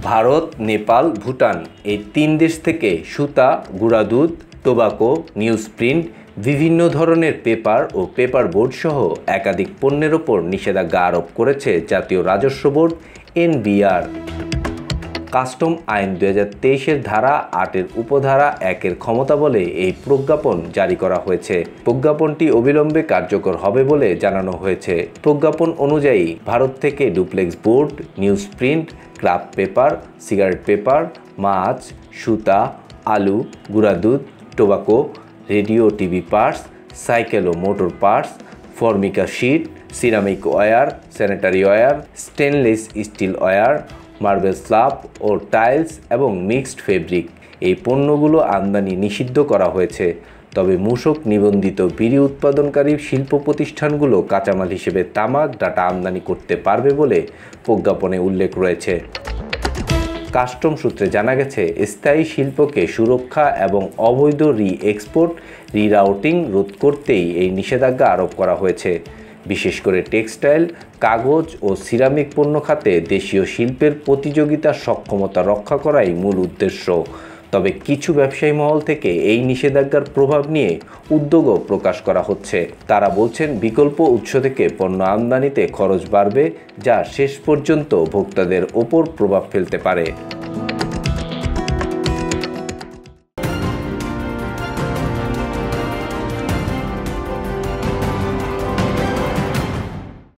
ভারত, নেপাল, ভুটান এই ৩ দেশ থেকে সুতা, গুঁড়া দুধ, টোবাকো, নিউজপ্রিন্ট, বিভিন্ন ধরনের পেপার ও পেপার বোর্ড সহ একাধিক পণ্যের ওপর নিষেধাজ্ঞা আরোপ করেছে জাতীয় রাজস্ব বোর্ড এনবিআর। কাস্টম আইন 2023-এর ধারা 8-এর উপধারা 1-এর ক্ষমতা বলে এই প্রজ্ঞাপন জারি করা হয়েছে। প্রজ্ঞাপনটি অবিলম্বে কার্যকর হবে বলে জানানো হয়েছে। প্রজ্ঞাপন অনুযায়ী ভারত থেকে duplex board, newsprint, kraft paper, cigarette paper, মাছ, সুতা, আলু, গুঁড়া দুধ, tobacco, radio TV parts, cycle ও motor parts, Formica sheet, ceramic ware, sanitary ware, stainless steel ware, marble slab ও টাইলস এবং মিক্সড ফেব্রিক এই পণ্যগুলো আমদানি নিষিদ্ধ করা হয়েছে। তবে মূসক নিবন্ধিত বিড়ি উৎপাদনকারী শিল্প প্রতিষ্ঠানগুলো কাঁচামাল হিসেবে তামাক ডাটা আমদানি করতে পারবে বলে প্রজ্ঞাপনে উল্লেখ রয়েছে। কাস্টম সূত্রে জানা গেছে, স্থায়ী শিল্পকে সুরক্ষা এবং অবৈধ রি-এক্সপোর্ট, রিরাউটিং রোধ করতেই এই নিষেধাজ্ঞা আরোপ করা হয়েছে। বিশেষ করে টেক্সটাইল, কাগজ ও সিরামিক পণ্য খাতে দেশীয় শিল্পের প্রতিযোগিতা সক্ষমতা রক্ষা করাই মূল উদ্দেশ্য। তবে কিছু ব্যবসায়ী মহল থেকে এই নিষেধাজ্ঞার প্রভাব নিয়ে উদ্বেগও প্রকাশ করা হচ্ছে। তারা বলছেন, বিকল্প উৎস থেকে পণ্য আমদানিতে খরচ বাড়বে, যা শেষ পর্যন্ত ভোক্তাদের ওপর প্রভাব ফেলতে পারে।